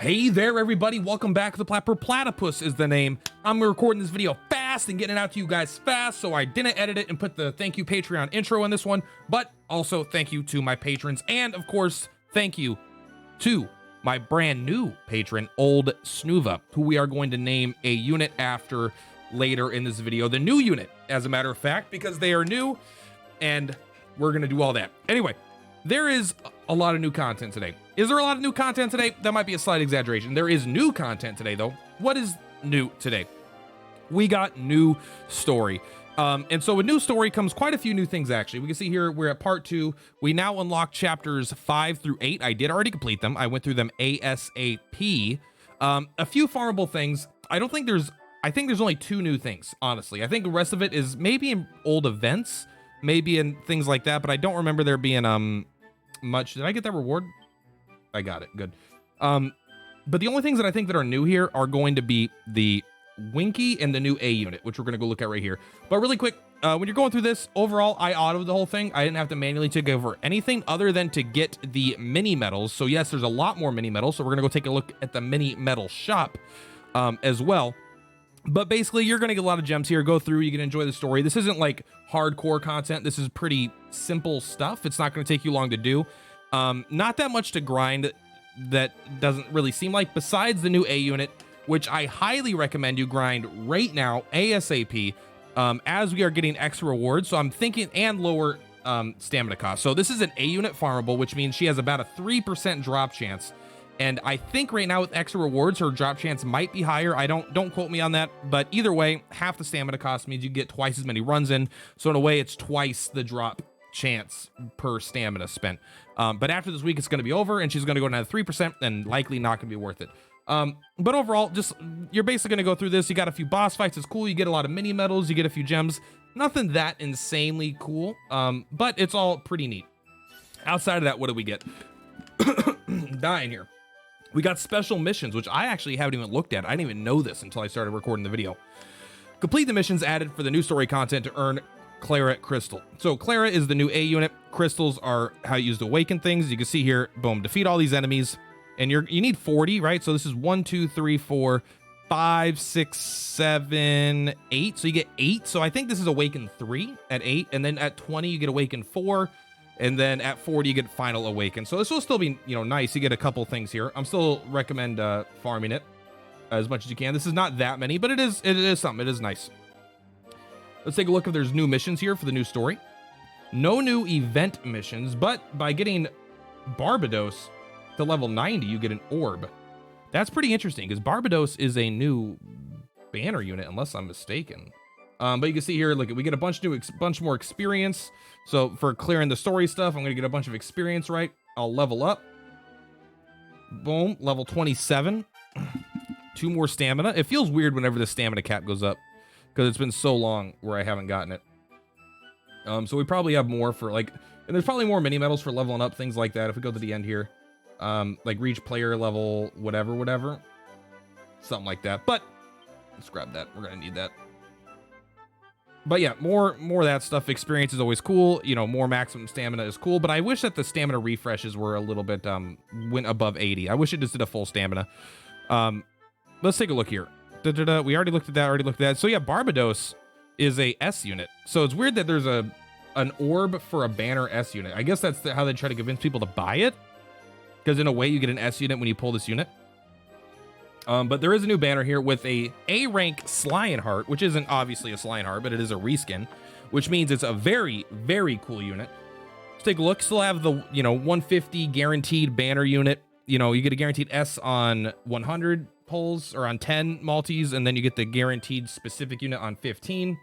Hey there, everybody. Welcome back to the Plat. Purplatypus is the name. I'm recording this video fast and getting it out to you guys fast, so I didn't edit it and put the thank you Patreon intro in this one, but also thank you to my patrons, and of course, thank you to my brand new patron, Old Snuva, who we are going to name a unit after later in this video. The new unit, as a matter of fact, because they are new, and we're going to do all that. Anyway, there is a lot of new content today. Is there a lot of new content today? That might be a slight exaggeration. There is new content today, though. What is new today? We got new story. And so with new story comes quite a few new things, actually. We can see here we're at part 2. We now unlock chapters 5 through 8. I did already complete them. I went through them ASAP. A few farmable things. I think there's only 2 new things, honestly. I think the rest of it is maybe in old events, maybe in things like that, but I don't remember there being much. Did I get that reward? I got it. Good. But the only things that I think that are new here are going to be the Winky and the new A unit, which we're going to go look at right here. But really quick, when you're going through this, overall, I autoed the whole thing. I didn't have to manually take over anything other than to get the mini medals. So yes, there's a lot more mini medals. So we're going to go take a look at the mini medal shop as well. But basically, you're going to get a lot of gems here. Go through, you can enjoy the story. This isn't like hardcore content. This is pretty simple stuff. It's not going to take you long to do. Not that much to grind, that doesn't really seem like, besides the new A unit, which I highly recommend you grind right now, ASAP, as we are getting extra rewards. So I'm thinking, and lower stamina cost. So this is an A unit farmable, which means she has about a 3% drop chance. And I think right now with extra rewards, her drop chance might be higher. Don't quote me on that, but either way, half the stamina cost means you get twice as many runs in. So in a way, it's twice the drop chance per stamina spent. But after this week, it's going to be over, and she's going to go down to 3%, and likely not going to be worth it. But overall, just you're basically going to go through this. You got a few boss fights. It's cool. You get a lot of mini medals. You get a few gems. Nothing that insanely cool, but it's all pretty neat. Outside of that, what do we get? Dying here. We got special missions, which I actually haven't even looked at. I didn't even know this until I started recording the video. Complete the missions added for the new story content to earn Clara Crystal. So Clara is the new A unit. Crystals are how you use to awaken things. You can see here, boom, defeat all these enemies. And you need 40, right? So this is 1, 2, 3, 4, 5, 6, 7, 8. So you get 8. So I think this is awaken 3 at 8. And then at 20, you get awaken 4. And then at 40, you get final awaken. So this will still be, nice. You get a couple things here. I'm still recommend farming it as much as you can. This is not that many, but it is something. It is nice. Let's take a look if there's new missions here for the new story. No new event missions, but by getting Barbados to level 90, you get an orb. That's pretty interesting because Barbados is a new banner unit, unless I'm mistaken. But you can see here, look, we get a bunch more experience. So for clearing the story stuff, I'm going to get a bunch of experience, right? I'll level up. Boom, level 27. 2 more stamina. It feels weird whenever the stamina cap goes up because it's been so long where I haven't gotten it. So we probably have more for and there's probably more mini medals for leveling up, things like that. If we go to the end here, like reach player level, whatever, something like that. But let's grab that. We're going to need that. But yeah, more of that stuff. Experience is always cool. More maximum stamina is cool. But I wish that the stamina refreshes were a little bit, went above 80. I wish it just did a full stamina. Let's take a look here. We already looked at that. So yeah, Barbados is a S unit. So it's weird that there's an orb for a banner S unit. I guess that's how they try to convince people to buy it. Because in a way, you get an S unit when you pull this unit. But there is a new banner here with a A-rank Slion Heart, which isn't obviously a Slion Heart, but it is a reskin, which means it's a very, very cool unit. Let's take a look. Still have the, 150 guaranteed banner unit. You get a guaranteed S on 100 pulls or on 10 multis, and then you get the guaranteed specific unit on 15.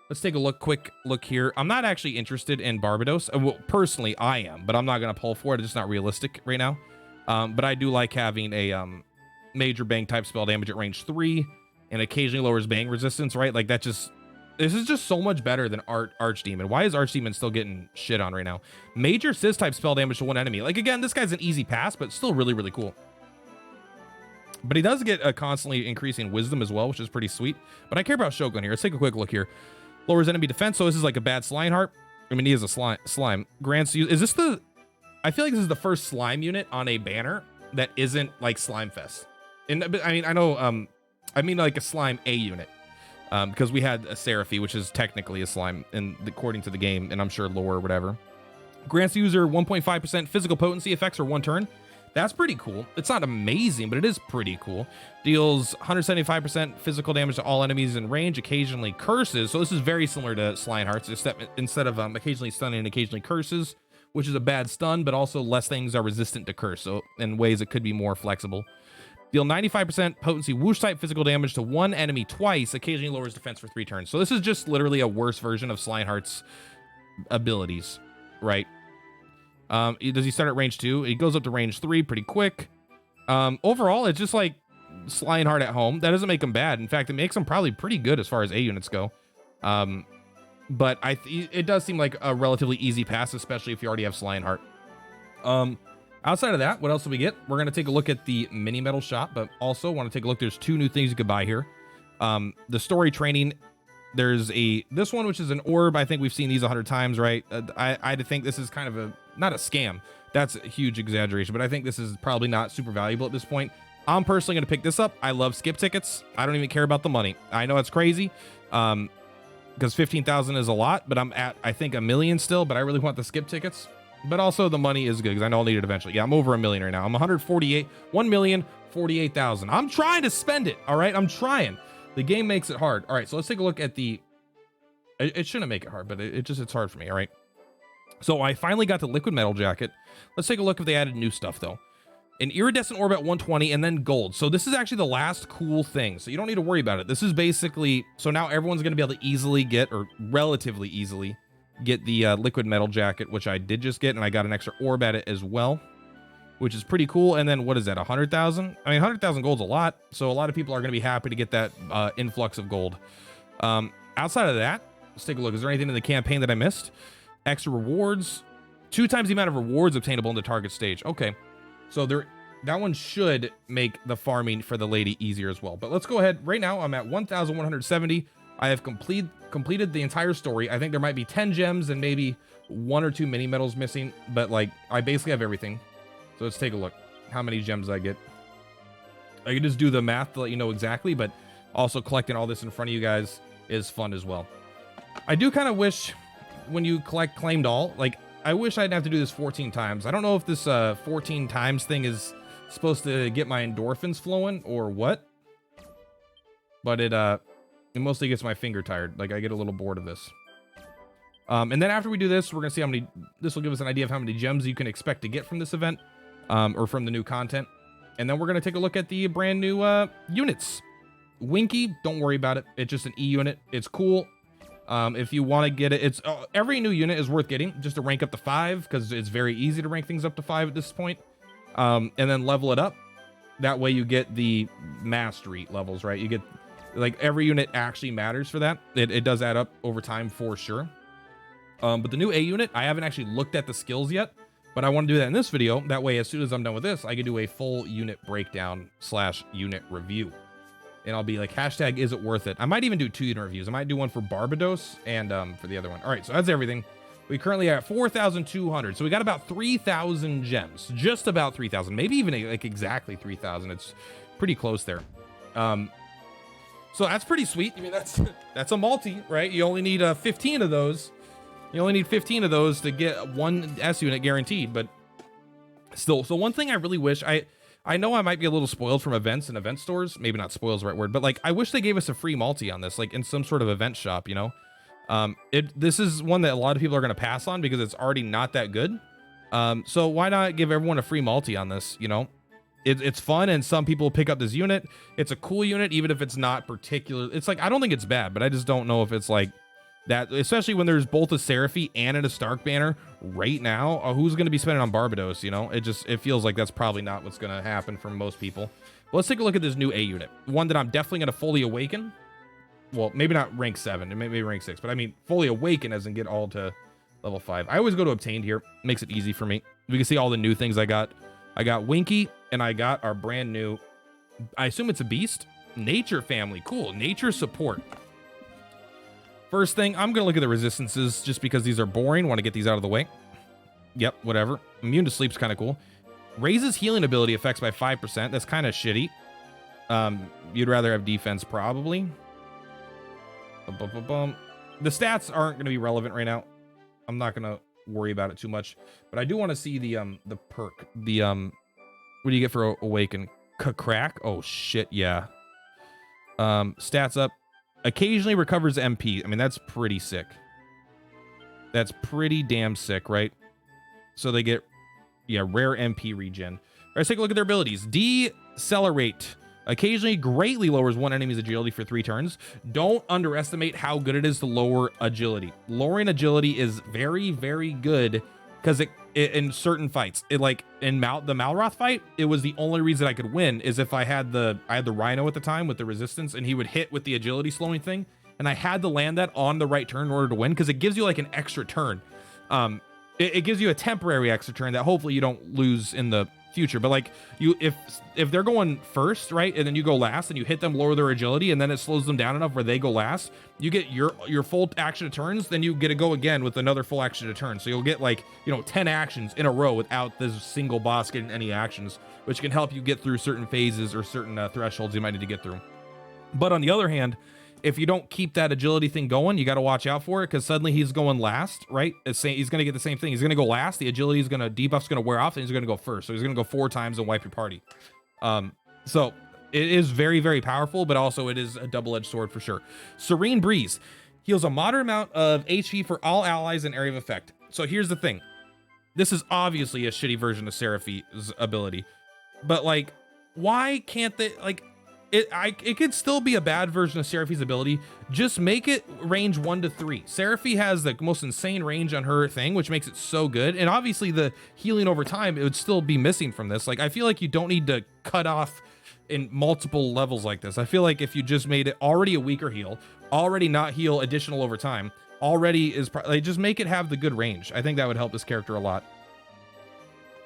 Let's take a quick look here. I'm not actually interested in Barbados. Well, personally, I am, but I'm not going to pull for it. It's just not realistic right now. But I do like having a major bang type spell damage at range 3 and occasionally lowers bang resistance, right? This is just so much better than Archdemon. Why is Archdemon still getting shit on right now? Major Sis type spell damage to one enemy. Again, this guy's an easy pass, but still really, really cool. But he does get a constantly increasing wisdom as well, which is pretty sweet. But I care about Shogun here. Let's take a quick look here. Lowers enemy defense. So this is like a bad Slime Heart. I mean, he is a slime. Grants you. Is this I feel like this is the first slime unit on a banner that isn't like Slime Fest. And but, I mean, I know, I mean like a slime A unit, because we had a Seraphy, which is technically a slime, according to the game, and I'm sure lore or whatever. Grants the user 1.5% physical potency effects for 1 turn. That's pretty cool. It's not amazing, but it is pretty cool. Deals 175% physical damage to all enemies in range, occasionally curses. So this is very similar to Slineheart's, except instead of occasionally stunning and occasionally curses, which is a bad stun, but also less things are resistant to curse. So in ways it could be more flexible. Deal 95% potency whoosh type physical damage to 1 enemy twice, occasionally lowers defense for 3 turns. So this is just literally a worse version of Slineheart's abilities, right? Does he start at range 2? He goes up to range 3 pretty quick. Overall, it's just like Slineheart at home. That doesn't make him bad. In fact, it makes him probably pretty good as far as A units go. But it does seem like a relatively easy pass, especially if you already have Slineheart. Outside of that, what else do we get? We're going to take a look at the mini metal shop, but also want to take a look. There's 2 new things you could buy here. The story training. There's this one, which is an orb. I think we've seen these 100 times, right? I think this is kind of not a scam. That's a huge exaggeration, but I think this is probably not super valuable at this point. I'm personally going to pick this up. I love skip tickets. I don't even care about the money. I know it's crazy, because 15,000 is a lot, but I'm at, I think, 1 million still, but I really want the skip tickets. But also the money is good because I know I'll need it eventually. Yeah, I'm over 1 million right now. I'm 1,048,000. I'm trying to spend it. All right, I'm trying. The game makes it hard. All right, so let's take a look at the. It shouldn't make it hard, but it's hard for me. All right. So I finally got the liquid metal jacket. Let's take a look if they added new stuff though. An iridescent orb at 120 and then gold. So this is actually the last cool thing. So you don't need to worry about it. This is basically, so now everyone's going to be able to easily get, or relatively easily get the liquid metal jacket, which I did just get, and I got an extra orb at it as well, which is pretty cool. And then what is that, 100,000? I mean, 100,000 gold's a lot. So a lot of people are going to be happy to get that influx of gold. Outside of that, let's take a look. Is there anything in the campaign that I missed? Extra rewards, 2 times the amount of rewards obtainable in the target stage. Okay, so that one should make the farming for the lady easier as well. But let's go ahead. Right now, I'm at 1,170. I have completed the entire story. I think there might be 10 gems and maybe 1 or 2 mini medals missing, but like I basically have everything. So let's take a look how many gems I get. I can just do the math to let you know exactly, but also collecting all this in front of you guys is fun as well. I do kind of wish when you collect claimed all, like I wish I'd have to do this 14 times. I don't know if this 14 times thing is supposed to get my endorphins flowing or what, but it mostly gets my finger tired. Like I get a little bored of this. And then after we do this, we're gonna see how many, this will give us an idea of how many gems you can expect to get from this event, or from the new content. And then we're gonna take a look at the brand new units. Winky, don't worry about it. It's just an E unit. It's cool. If you want to get it, it's every new unit is worth getting just to rank up to 5, because it's very easy to rank things up to 5 at this point. And then level it up. That way you get the mastery levels, right? You get, like, every unit actually matters for that. It does add up over time for sure. But the new A unit, I haven't actually looked at the skills yet, but I want to do that in this video. That way, as soon as I'm done with this, I can do a full unit breakdown / unit review. And I'll be like, hashtag, is it worth it? I might even do 2 unit reviews. I might do one for Barbados and for the other one. All right, so that's everything. We currently are at 4,200. So we got about 3,000 gems. Just about 3,000. Maybe even like exactly 3,000. It's pretty close there. So that's pretty sweet. I mean, that's a multi, right? You only need 15 of those. You only need 15 of those to get 1 S unit guaranteed. But still, so one thing I really wish, I know I might be a little spoiled from events and event stores. Maybe not spoiled is the right word, but like I wish they gave us a free multi on this, like in some sort of event shop, you know? This is one that a lot of people are going to pass on because it's already not that good. So why not give everyone a free multi on this, you know? It's fun, and some people pick up this unit. It's a cool unit, even if it's not particular. It's like, I don't think it's bad, but I just don't know if it's like that, especially when there's both a Seraphy and a Stark banner right now. Who's going to be spending on Barbados, you know? It feels like that's probably not what's going to happen for most people. Well, let's take a look at this new A unit. One that I'm definitely going to fully awaken. Well, maybe not rank 7, and maybe rank 6, but I mean fully awaken as in get all to level 5. I always go to obtained here. Makes it easy for me. We can see all the new things I got. I got Winky, and I got our brand new, I assume it's a beast, Nature family. Cool. Nature support. First thing, I'm going to look at the resistances just because these are boring. Want to get these out of the way. Yep, whatever. Immune to sleep's kind of cool. Raises healing ability effects by 5%. That's kind of shitty. You'd rather have defense, probably. The stats aren't going to be relevant right now. I'm not going to worry about it too much, but I do want to see the perk. The what do you get for awaken? Crack? Oh shit, yeah. Stats up. Occasionally recovers MP. I mean, that's pretty sick. That's pretty damn sick, right? So they get, yeah, rare MP regen. All right, let's take a look at their abilities. Decelerate. Occasionally greatly lowers one enemy's agility for 3 turns. Don't underestimate how good it is to lower agility. Lowering agility is very, very good because it in certain fights, it like in the Malroth fight, it was the only reason I could win is if I had the Rhino at the time with the resistance and he would hit with the agility slowing thing. And I had to land that on the right turn in order to win because it gives you like an extra turn. It gives you a temporary extra turn that hopefully you don't lose in the future, but like if they're going first, right, and then you go last and you hit them, lower their agility, and then it slows them down enough where they go last, you get your full action of turns, then you get to go again with another full action of turn. So you'll get like, you know, 10 actions in a row without this single boss getting any actions, which can help you get through certain phases or certain thresholds you might need to get through. But on the other hand, if you don't keep that agility thing going, you got to watch out for it because suddenly he's going last, right? He's going to get the same thing. He's going to go last. The agility is going to, debuff's going to wear off, and he's going to go first. So he's going to go 4 times and wipe your party. So it is very, very powerful, but also it is a double-edged sword for sure. Serene Breeze heals a moderate amount of HP for all allies in area of effect. So here's the thing. This is obviously a shitty version of Seraphi's ability, but like, why can't they, like, it could still be a bad version of Seraphi's ability. Just make it range 1 to 3. Seraphi has the most insane range on her thing, which makes it so good. And obviously the healing over time, it would still be missing from this. Like, I feel like you don't need to cut off in multiple levels like this. I feel like if you just made it already a weaker heal, already not heal additional over time, already is like, just make it have the good range. I think that would help this character a lot.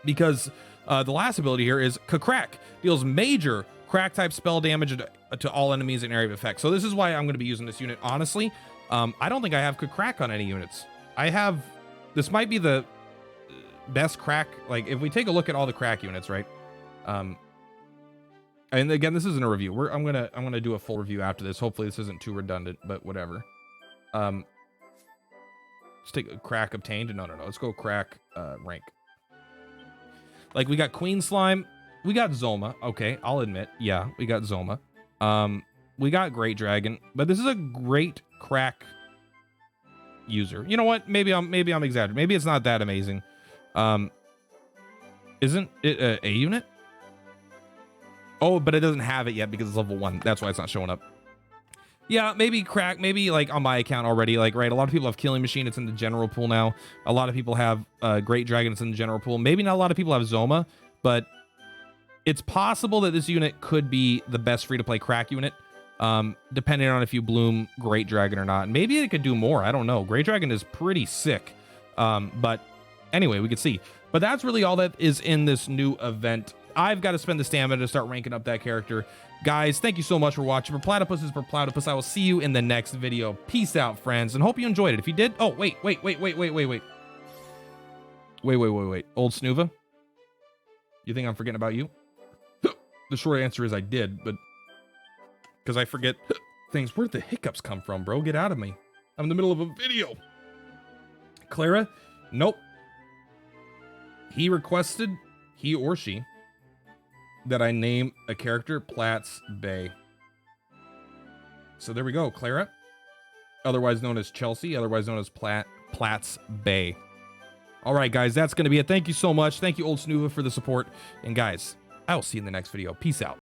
Because the last ability here is Crack. Deals major crack type spell damage to all enemies in area of effect. So this is why I'm going to be using this unit. Honestly, I don't think I have crack on any units. This might be the best crack. Like if we take a look at all the crack units, right? And again, this isn't a review. I'm gonna do a full review after this. Hopefully this isn't too redundant, but whatever. Let's take a crack obtained. No. Let's go crack rank. Like we got Queen Slime. We got Zoma. Okay, I'll admit. Yeah, we got Zoma. We got Great Dragon, but this is a great crack user. You know what? Maybe I'm exaggerating. Maybe it's not that amazing. Isn't it a unit? Oh, but it doesn't have it yet because it's level 1. That's why it's not showing up. Yeah, maybe crack. Maybe like on my account already. Like, right, a lot of people have Killing Machine. It's in the general pool now. A lot of people have Great Dragon. It's in the general pool. Maybe not a lot of people have Zoma, but it's possible that this unit could be the best free-to-play crack unit, depending on if you bloom Great Dragon or not. Maybe it could do more. I don't know. Great Dragon is pretty sick. But anyway, we could see. But that's really all that is in this new event. I've got to spend the stamina to start ranking up that character. Guys, thank you so much for watching. Purplatypus is Purplatypus. I will see you in the next video. Peace out, friends, and hope you enjoyed it. If you did, oh, wait. Wait. Old Snuva? You think I'm forgetting about you? The short answer is I did, but because I forget things. Where'd the hiccups come from, bro? Get out of me. I'm in the middle of a video. Clara? Nope. He or she, that I name a character Plat's Bay. So there we go, Clara. Otherwise known as Chelsea, otherwise known as Plat's Bay. All right, guys, that's going to be it. Thank you so much. Thank you, Old Snuva, for the support. And guys, I will see you in the next video. Peace out.